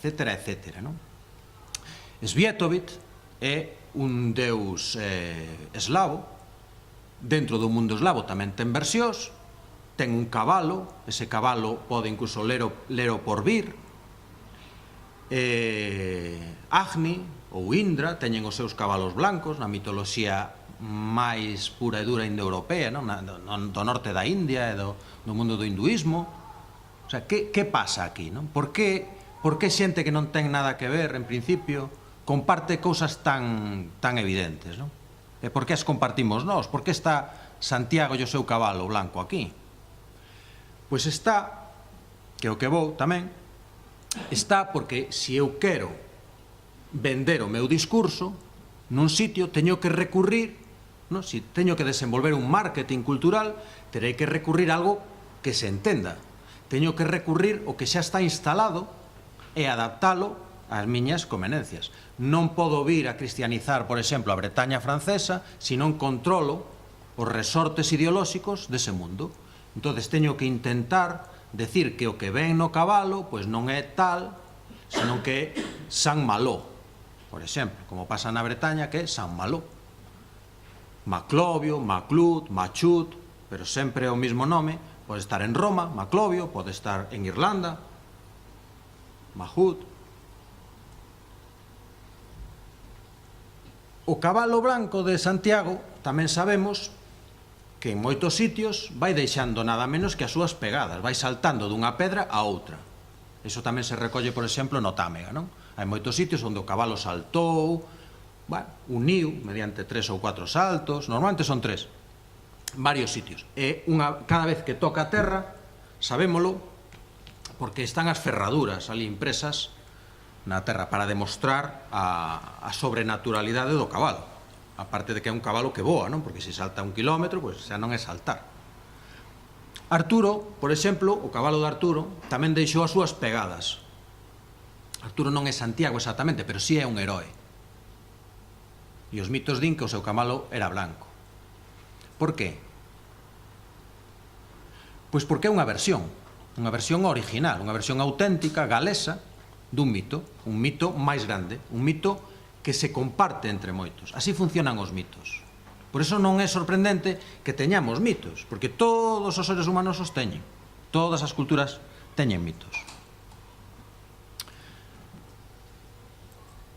etcétera, etcétera, non? Sviatovic é un deus eslavo. Dentro do mundo eslavo tamén ten versións. Ten un cabalo, ese cabalo pode incluso ler o porvir. Agni ou Indra teñen os seus cabalos blancos na mitoloxía máis pura e dura indoeuropea, do norte da India e do mundo do hinduismo. O sea, que pasa aquí? Por que xente que non ten nada que ver, en principio, comparte cousas tan evidentes? E por que as compartimos nós? Por que está Santiago e o seu cabalo blanco aquí? Pois está, que o que vou tamén, está porque se eu quero vender o meu discurso nun sitio teño que recurrir, se teño que desenvolver un marketing cultural, terei que recurrir a algo que se entenda. Teño que recurrir ao que xa está instalado e adaptalo ás miñas convenencias. Non podo vir a cristianizar, por exemplo, a Bretaña francesa se non controlo os resortes ideolóxicos dese mundo. Entón, teño que intentar decir que o que ven no cabalo pois non é tal, senón que é San Malo, por exemplo, como pasa na Bretaña, que é San Malo. Maclovio, Maclud, Machut, pero sempre o mismo nome. Pode estar en Roma, Maclovio, pode estar en Irlanda, Mahut. O cabalo branco de Santiago tamén sabemos que en moitos sitios vai deixando nada menos que as súas pegadas, vai saltando dunha pedra a outra. Iso tamén se recolle, por exemplo, no Támega, non? Hai moitos sitios onde o cabalo saltou, uniu mediante 3 ou 4 saltos, normalmente son 3, varios sitios. E cada vez que toca a terra, sabémolo, porque están as ferraduras ali impresas na terra para demostrar a sobrenaturalidade do cabalo. Aparte de que é un cabalo que voa, non? Porque se salta 1 kilómetro, pois xa non é saltar. Arturo, por exemplo, o cabalo de Arturo, tamén deixou as súas pegadas. Arturo non é Santiago exactamente, pero sí é un heroe. E os mitos din que o seu cabalo era blanco. Por qué? Pois porque é unha versión original, unha versión auténtica, galesa, dun mito, un mito máis grande, un mito que se comparte entre moitos. Así funcionan os mitos. Por iso non é sorprendente que teñamos mitos, porque todos os seres humanos os teñen. Todas as culturas teñen mitos.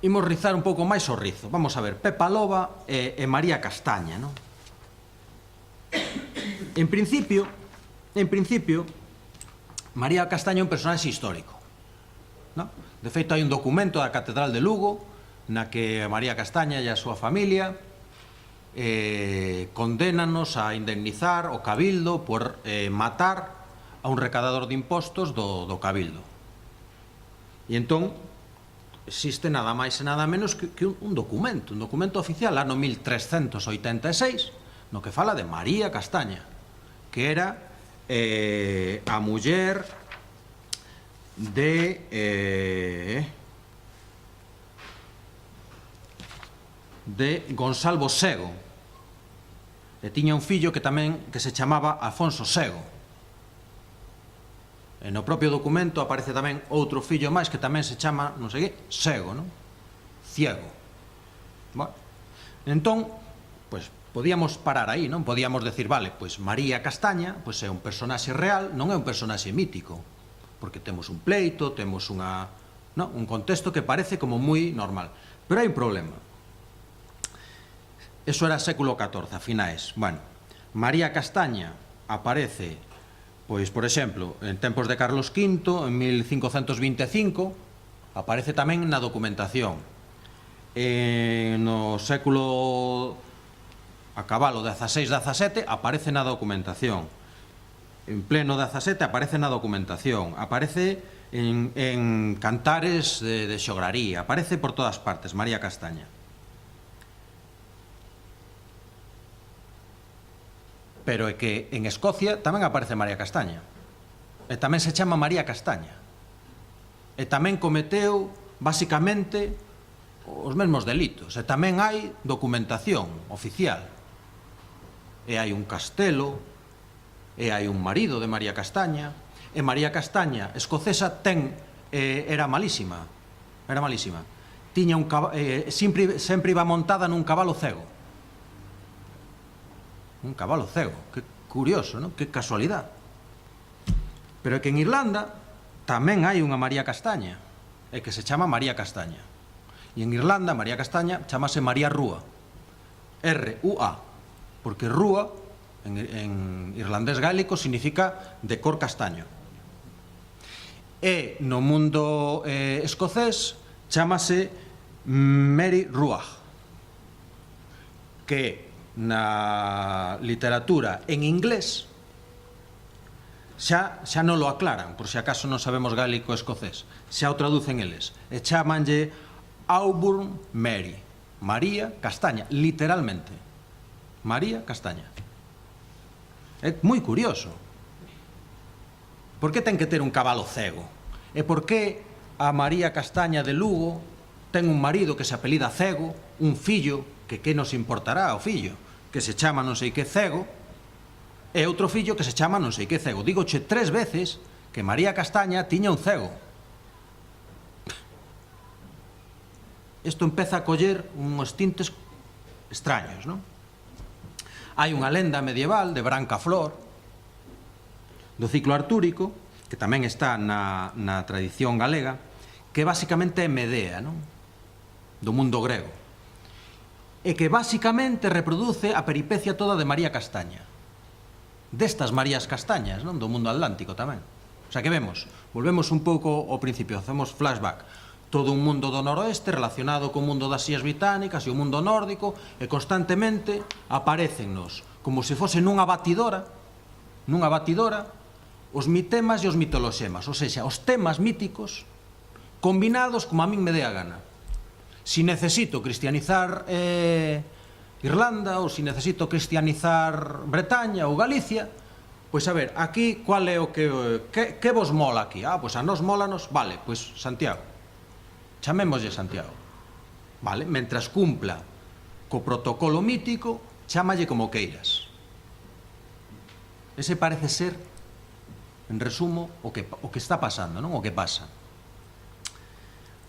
Imos rizar un pouco máis o rizo. Vamos a ver, Pepa Loba e María Castaña, non? En principio, María Castaña é un personaxe histórico, non? De feito, hai un documento da Catedral de Lugo na que María Castaña e a súa familia condénanos a indemnizar o Cabildo por matar a un recadador de impostos do Cabildo. E entón existe nada máis e nada menos que un documento oficial, ano 1386, no que fala de María Castaña, que era a muller de Gonsalvo Sego, e tiña un fillo que se chamaba Afonso Sego. E no propio documento aparece tamén outro fillo máis que tamén se chama, non sei que, Sego, non? Ciego. Entón, pois, podíamos parar aí, non? Podíamos decir, vale, pois María Castaña pois é un personaxe real, non é un personaxe mítico, porque temos un pleito, temos un contexto que parece como moi normal. Pero hai un problema. Eso era século XIV, a finais. Bueno, María Castaña aparece, pois, por exemplo, en tempos de Carlos V, en 1525, aparece tamén na documentación. No século a cabalo XVI-XVII aparece na documentación. En pleno XVII aparece na documentación. Aparece en cantares de xograría. Aparece por todas partes, María Castaña. Pero é que en Escocia tamén aparece María Castaña. E tamén se chama María Castaña. E tamén cometeu, basicamente, os mesmos delitos. E tamén hai documentación oficial. E hai un castelo, e hai un marido de María Castaña, e María Castaña, escocesa, ten era malísima. Era malísima. Tiña sempre iba montada nun cabalo cego. Un cabalo cego. Que curioso, non? Que casualidade. Pero é que en Irlanda tamén hai unha María Castaña, e que se chama María Castaña. E en Irlanda, María Castaña chamase María Rúa. R-U-A. Porque Rúa, en irlandés gálico, significa de cor castaño. E no mundo escocés chamase Mary Ruach, que na literatura en inglés xa non lo aclaran, por se acaso non sabemos gálico e escocés, xa o traducen eles, e chamanlle Auburn Mary, María Castaña, literalmente, María Castaña. É moi curioso. Por que ten que ter un cabalo cego? E por que a María Castaña de Lugo ten un marido que se apelida Cego, un fillo, que nos importará o fillo, que se chama non sei que Cego, e outro fillo que se chama non sei que Cego. Dígoche 3 veces que María Castaña tiña un cego. Isto empeza a coller uns tintes extraños, non? Hai unha lenda medieval de Brancaflor, do ciclo artúrico, que tamén está na tradición galega, que basicamente é Medea, non? Do mundo grego. E que basicamente reproduce a peripecia toda de María Castaña. Destas Marías Castañas, non? Do mundo atlántico tamén. O sea que vemos, volvemos un pouco ao principio, hacemos flashback. Todo un mundo do noroeste relacionado co mundo das Illas Británicas e o mundo nórdico, e constantemente aparécennos como se fose nunha batidora os mitemas e os mitoloxemas, ou seja, os temas míticos combinados como a min me dé a gana. Si necesito cristianizar Irlanda ou si necesito cristianizar Bretaña ou Galicia, pois a ver, aquí cual é o que vos mola aquí? Ah, pois a nos mólanos, vale, pois Santiago. Chamémoslle Santiago. Vale, mentras cumpla co protocolo mítico, chámalle como queiras. Ese parece ser, en resumo, o que está pasando, non? O que pasa.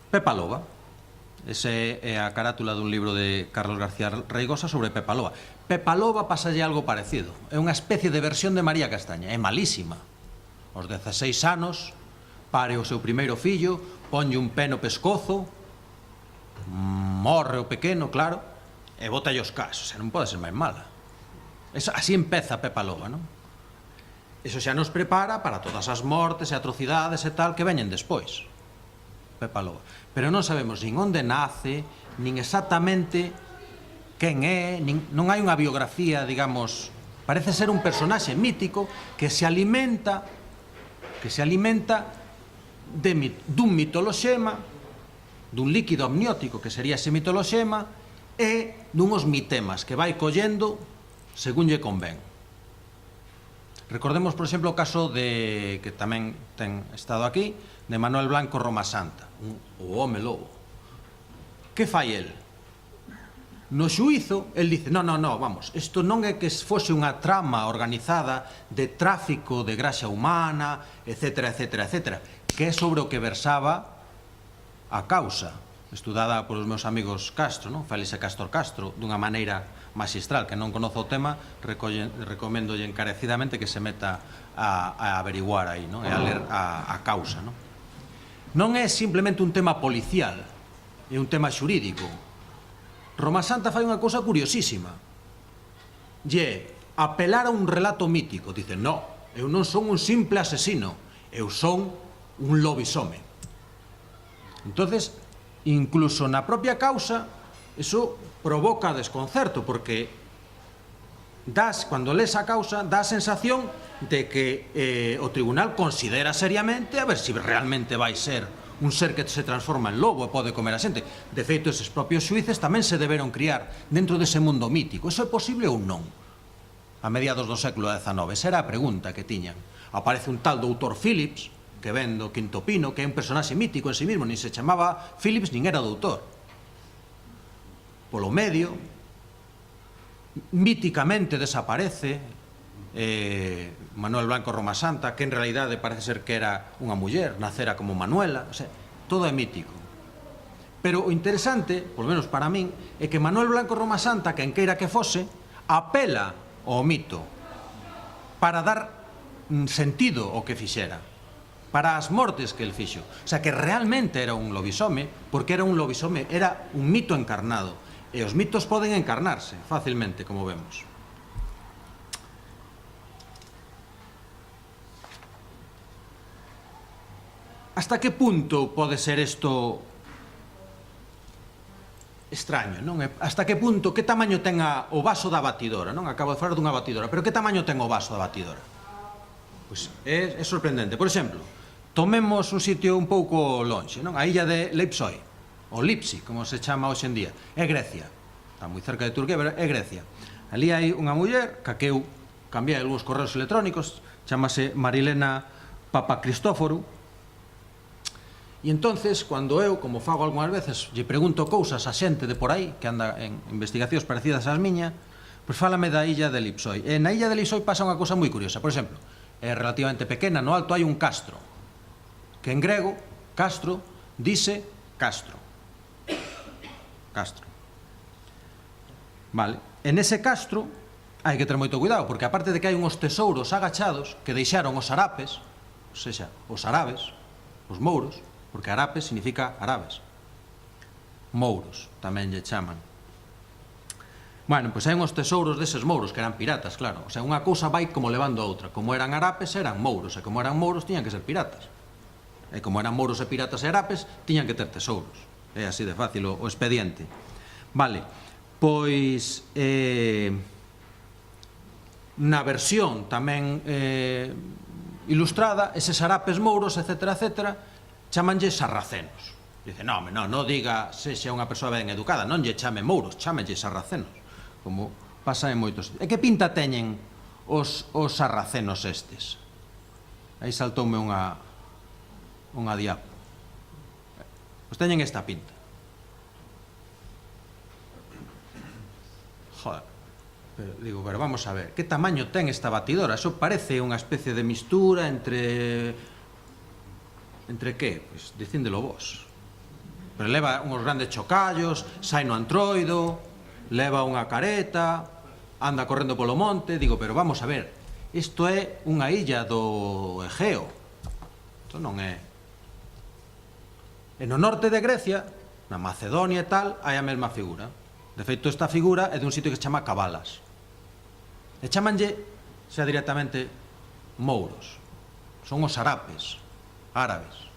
Pepa Loba. Ese é a carátula dun libro de Carlos García Reigosa sobre Pepa Loba. Pepa Loba pasalle algo parecido. É unha especie de versión de María Castaña. É malísima. Aos 16 anos, pare o seu primeiro fillo, ponlle un pé no pescozo, morre o pequeno, claro, e botalle os casos. Non pode ser máis mala. Así empeza Pepa Loba, non? Eso xa nos prepara para todas as mortes e atrocidades e tal que veñen despois. Pepa Loba. Pero non sabemos nin onde nace, nin exactamente quen é, non hai unha biografía, digamos, parece ser un personaxe mítico que se alimenta dun mitoloxema, dun líquido amniótico que sería ese mitoloxema, e dunhos mitemas que vai collendo según lle convén. Recordemos, por exemplo, o caso de, que tamén ten estado aquí, de Manuel Blanco Roma Santa, o home lobo. Que fai el? No xuízo, el dice, no, vamos, isto non é que fose unha trama organizada de tráfico de graxa humana, etcétera, que é sobre o que versaba a causa, estudada polos meus amigos Castro, non? Félix e Castor Castro, dunha maneira magistral, que non conoce o tema, recomendolle encarecidamente que se meta a averiguar aí, non? E a ler a causa, non? Non é simplemente un tema policial, é un tema xurídico. Roma Santa fai unha cousa curiosísima. Lle apelar a un relato mítico. Dice, no, eu non son un simple asesino, eu son un lobisome. Entonces, incluso na propia causa, eso provoca desconcerto, porque cando lees a causa, dá a sensación de que o tribunal considera seriamente a ver se realmente vai ser un ser que se transforma en lobo e pode comer a xente. De feito, eses propios xuíces tamén se deberon criar dentro dese mundo mítico. Eso é posible ou non? A mediados do século XIX, esa era a pregunta que tiñan. Aparece un tal doutor Phillips, que ven do Quinto Pino, que é un personaxe mítico en sí mismo, nin se chamaba Phillips, nin era doutor. Polo medio, míticamente desaparece Manuel Blanco Romasanta, que en realidade parece ser que era unha muller, nacera como Manuela, o sea, todo é mítico. Pero o interesante, polo menos para min, é que Manuel Blanco Romasanta, quen queira que fose, apela ao mito para dar sentido ao que fixera, para as mortes que el fixo. O sea, que realmente era un lobisome, porque era un lobisome, era un mito encarnado. E os mitos poden encarnarse facilmente, como vemos. Hasta que punto pode ser isto extraño, non? Hasta que punto, que tamaño ten o vaso da batidora, non? Acabo de falar dunha batidora, pero que tamaño ten o vaso da batidora? Pois é sorprendente. Por exemplo, tomemos un sitio un pouco lonxe, non? A illa de Lipsoi, ou Lipsi, como se chama hoxe en día, é Grecia. Está moi cerca de Turquía, pero é Grecia. Ali hai unha muller, que eu cambiei algúns correos electrónicos, chamase Marilena Papacristóforu. E entonces, cando eu, como fago algunhas veces, lle pregunto cousas a xente de por aí, que anda en investigacións parecidas ás miñas, pois fálame da illa de Lipsoi. E na illa de Lipsoi pasa unha cousa moi curiosa. Por exemplo, é relativamente pequena, no alto hai un castro, que en grego, castro, dice castro. Castro. Vale. En ese castro hai que ter moito cuidado, porque aparte de que hai uns tesouros agachados que deixaron os arapes, ou seja, os árabes, os mouros, porque arapes significa árabes, mouros tamén lle chaman. Bueno, pois hai uns tesouros deses mouros que eran piratas, claro. O sea, unha cousa vai como levando a outra. Como eran arapes, eran mouros, e como eran mouros, tiñan que ser piratas. E como eran mouros e piratas e arapes, tiñan que ter tesouros. É así de fácil o expediente. Vale, pois na versión tamén ilustrada, eses arapes mouros, etcétera, etcétera, chamanlle sarracenos. Dice, non diga sexa unha persoa ben educada, non lle chame mouros, chámelle sarracenos, como pasa en moitos. E que pinta teñen os sarracenos estes? Aí saltoume unha diapo. Pois teñen esta pinta. Joder. Pero vamos a ver, que tamaño ten esta batidora? Eso parece unha especie de mistura entre que? Pois dicíndelo vos. Pero leva uns grandes chocallos, sai no antroido, leva unha careta, anda correndo polo monte. Digo, pero vamos a ver, isto é unha illa do Egeo. Isto non é. E no norte de Grecia, na Macedonia e tal, hai a mesma figura. De feito, esta figura é dun sitio que se chama Cabalas. E chamanlle, xa directamente, mouros. Son os árabes,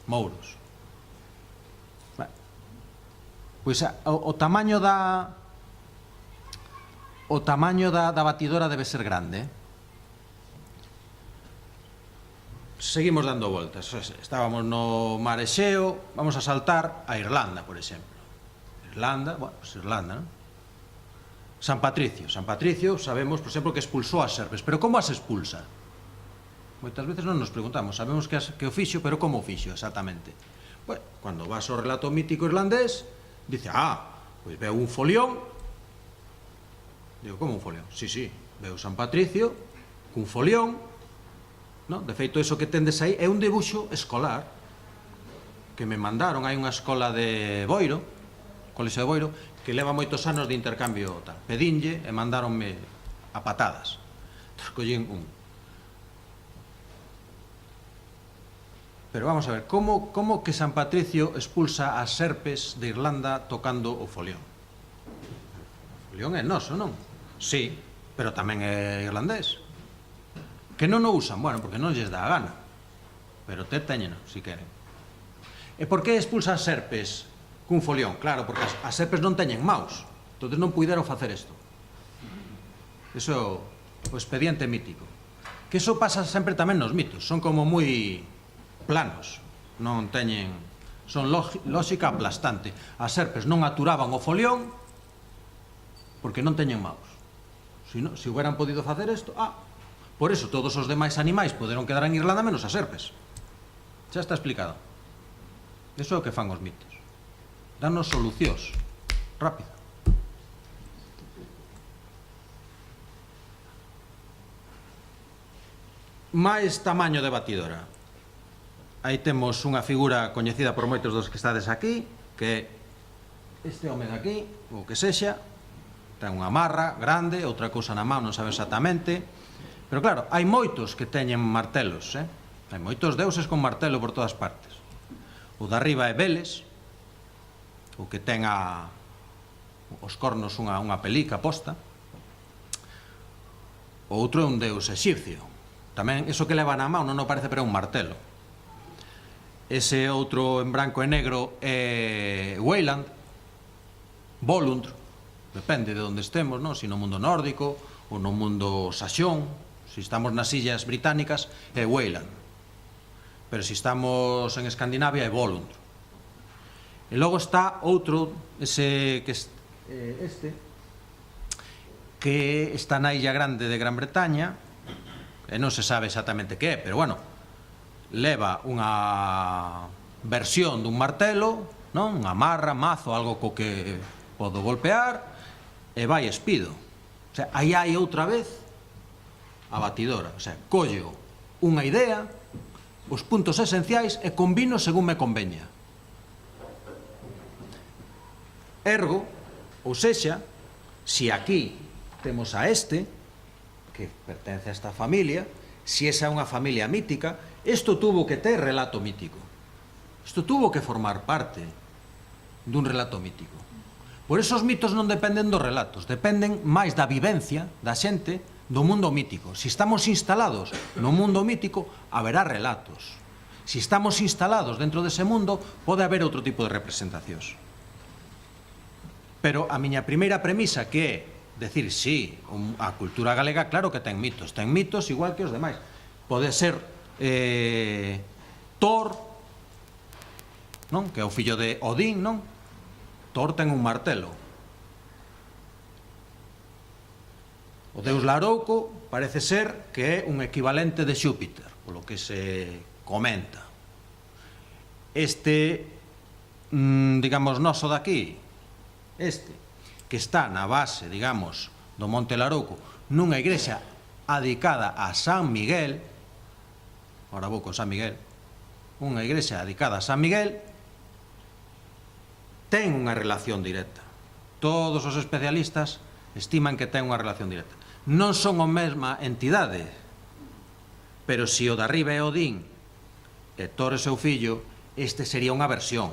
mouros. Pois o tamaño da batidora debe ser grande. Seguimos dando voltas. Estábamos no mar Exeo, vamos a saltar a Irlanda, por exemplo. Irlanda, non? San Patricio, sabemos, por exemplo, que expulsou as serpes, pero como as expulsa? Moitas veces non nos preguntamos, sabemos que o fixo, pero como o fixo exactamente? Bueno, cando vas ao relato mítico irlandés, dice, pois veu un folión. Digo, como un folión? Sí, veu San Patricio cun folión. De feito, iso que tendes aí é un debuxo escolar que me mandaron. Hai unha escola de Boiro, colexio de Boiro, que leva moitos anos de intercambio tal. Pedinlle e mandaronme a patadas. Entón, collín un. Pero vamos a ver, como que San Patricio expulsa as serpes de Irlanda tocando o folión? O folión é noso, non? Sí, pero tamén é irlandés. Que non o usan? Bueno, porque non lles dá a gana. Pero teñeno, si queren. E por que expulsa as serpes cun folión? Claro, porque as serpes non teñen maus. Entón non puideron facer isto. Iso é o expediente mítico. Que iso pasa sempre tamén nos mitos. Son como moi planos. Non teñen... Son lógica aplastante. As serpes non aturaban o folión porque non teñen maus. Se hubieran podido facer isto... Por eso todos os demais animais poderon quedar en Irlanda menos as serpes. Xa está explicado. Iso é o que fan os mitos. Danos solucións. Rápido. máis tamaño de batidora. Aí temos unha figura coñecida por moitos dos que estades aquí, que é este home de aquí, ou que sexa, ten unha marra grande, outra cousa na mão, non sabe exactamente, pero claro, hai moitos que teñen martelos, hai moitos deuses con martelo por todas partes. O de arriba é Veles, o que ten os cornos unha pelica posta. O outro é un deus exipcio. Tamén, iso que leva na mão non parece, pero é un martelo. Ese outro en branco e negro é Weyland, Volund, depende de onde estemos, non? Si no mundo nórdico ou no mundo saxón. Si estamos nas illas británicas é Weyland, pero si estamos en Escandinavia é Volund. E logo está outro, ese que que está na Illa Grande de Gran Bretaña, e non se sabe exactamente que é, pero bueno, leva unha versión dun martelo, non? Unha marra, mazo, algo co que podo golpear, e vai espido. O sea, aí hai outra vez a batidora. O sea, collo unha idea, os puntos esenciais, e combino según me conveña. Ergo, ou sexa, si aquí temos a este, que pertence a esta familia, si esa é unha familia mítica, isto tuvo que ter relato mítico. Isto tuvo que formar parte dun relato mítico. Por eso os mitos non dependen dos relatos, dependen máis da vivencia da xente do mundo mítico. Si estamos instalados no mundo mítico, haberá relatos. Si estamos instalados dentro dese mundo, pode haber outro tipo de representacións. Pero a miña primeira premisa, que é decir, sí, a cultura galega claro que ten mitos igual que os demais. Pode ser Thor, non? Que é o fillo de Odín, non? Thor ten un martelo. O deus Larouco parece ser que é un equivalente de Xúpiter, polo que se comenta. Este, digamos, noso daqui, este, que está na base, digamos, do Monte Larouco, nunha igrexa adicada a San Miguel, ahora vou con San Miguel, unha igrexa adicada a San Miguel, ten unha relación directa. Todos os especialistas estiman que ten unha relación directa. Non son a mesma entidade, pero se o de arriba é Odín e Thor é seu fillo, este sería unha versión.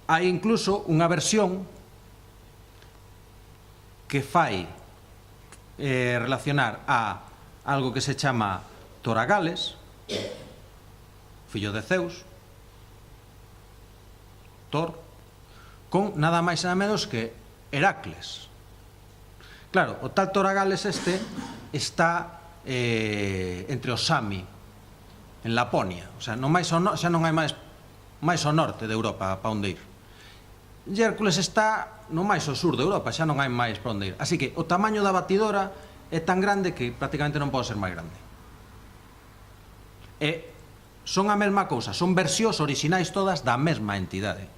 Hai incluso unha versión que fai relacionar a algo que se chama Toragales, fillo de Zeus, Thor, con nada máis e nada menos que Heracles. Claro, o tal Toragales este está entre os Sami, en Laponia, o sea, xa non hai máis ao norte de Europa para onde ir. E Hércules está no máis ao sur de Europa, xa non hai máis para onde ir. Así que o tamaño da batidora é tan grande que prácticamente non pode ser máis grande. E son a mesma cousa, son versións orixinais todas da mesma entidade,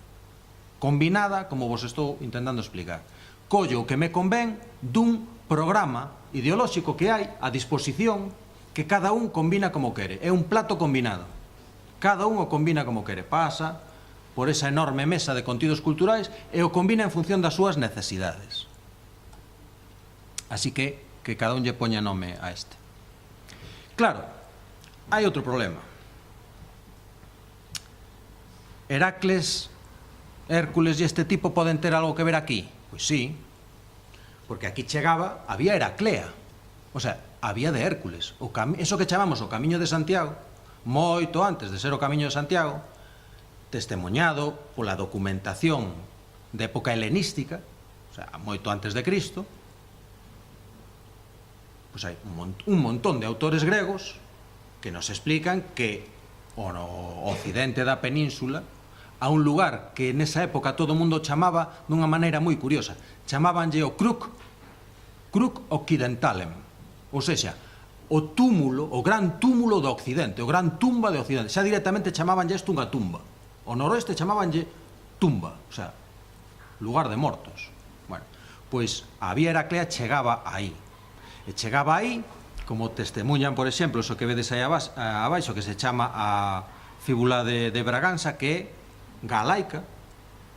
combinada, como vos estou intentando explicar. Collo o que me convén dun programa ideolóxico que hai a disposición, que cada un combina como quere. É un plato combinado. Cada un o combina como quere. Pasa por esa enorme mesa de contidos culturais e o combina en función das súas necesidades. Así que cada un lle poña nome a este. Claro, hai outro problema. Heracles, Hércules e este tipo poden ter algo que ver aquí? Pois sí, porque aquí chegaba, había Heraclea, o sea, había de Hércules. Eso que chamamos o Camiño de Santiago, moito antes de ser o Camiño de Santiago, testemunhado pola documentación de época helenística, o sea, moito antes de Cristo, pois hai un montón de autores gregos que nos explican que o no occidente da península a un lugar que nesa época todo o mundo chamaba dunha maneira moi curiosa, chamabanlle o Kruk Occidentalem, ou seja, o túmulo, o gran túmulo do occidente, o gran tumba de occidente. Xa directamente chamabanlle isto unha tumba. O noroeste chamabanlle tumba, o sea, lugar de mortos. Bueno, pois a vía Heraclea chegaba aí. E chegaba aí, como testemunhan, por exemplo, iso que vedes aí abaixo, que se chama a fíbula de Braganza, que é galaica,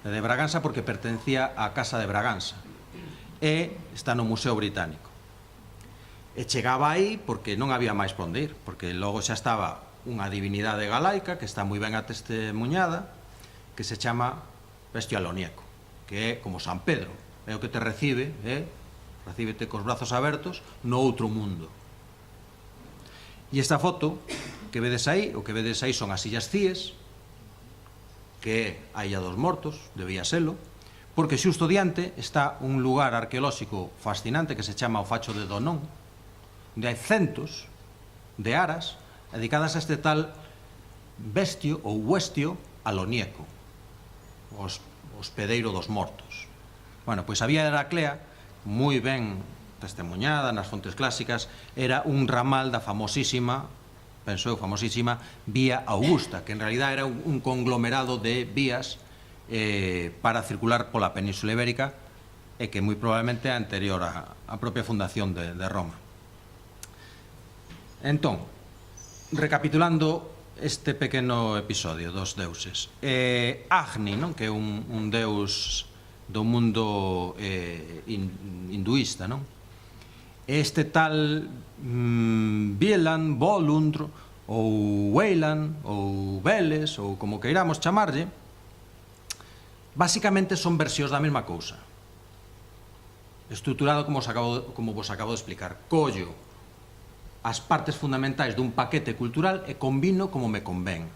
de Braganza porque pertencía á Casa de Braganza, e está no Museo Británico. E chegaba aí porque non había máis por onde ir, porque logo xa estaba unha divinidade galaica que está moi ben atestemuñada, que se chama Bestialonieco, que é como San Pedro, é o que te recibe, recíbete cos brazos abertos no outro mundo. E esta foto que vedes aí, o que vedes aí son as Illas Cíes, que é a Illa dos Mortos, debía selo, porque xusto diante está un lugar arqueolóxico fascinante que se chama o Facho de Donón, onde hai centos de aras dedicadas a este tal bestio ou huestio alonieco, o hospedeiro dos mortos. Bueno, pois a vía Heraclea, moi ben testemuñada nas fontes clásicas, era un ramal da famosísima, penso eu, famosísima Vía Augusta, que en realidad era un conglomerado de vías para circular pola Península Ibérica e que moi probablemente é anterior á propia fundación de Roma. Entón, recapitulando este pequeno episodio dos deuses, Agni, non? Que é un deus do mundo hinduista, non? Este tal Bielan, Volund, ou Weilan, ou Veles, ou como queiramos chamarlle, basicamente son versións da mesma cousa. Estruturado como vos acabo de explicar. Collo as partes fundamentais dun paquete cultural e combino como me convén.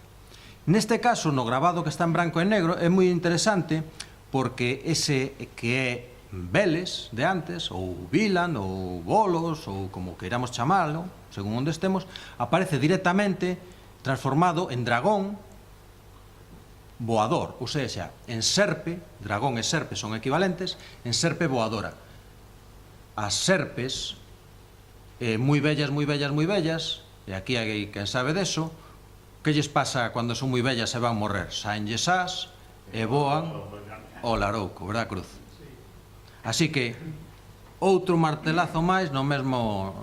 Neste caso, no grabado que está en branco e negro, é moi interesante porque ese que é Veles de antes, ou Vilan, ou Bolos, ou como queiramos chamalo, según onde estemos, aparece directamente transformado en dragón voador, ou seja, en serpe, dragón e serpe son equivalentes, en serpe voadora. As serpes, moi bellas, e aquí hai quen sabe deso, que lles pasa cando son moi bellas e van morrer? Saenlles as e voan ao larouco, verdad, Cruz? Así que, outro martelazo máis no mesmo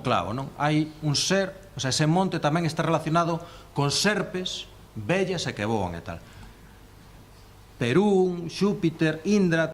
clavo, non? Hai un ser, o sea, ese monte tamén está relacionado con serpes bellas e que voan e tal. Perún, Xúpiter, Indra,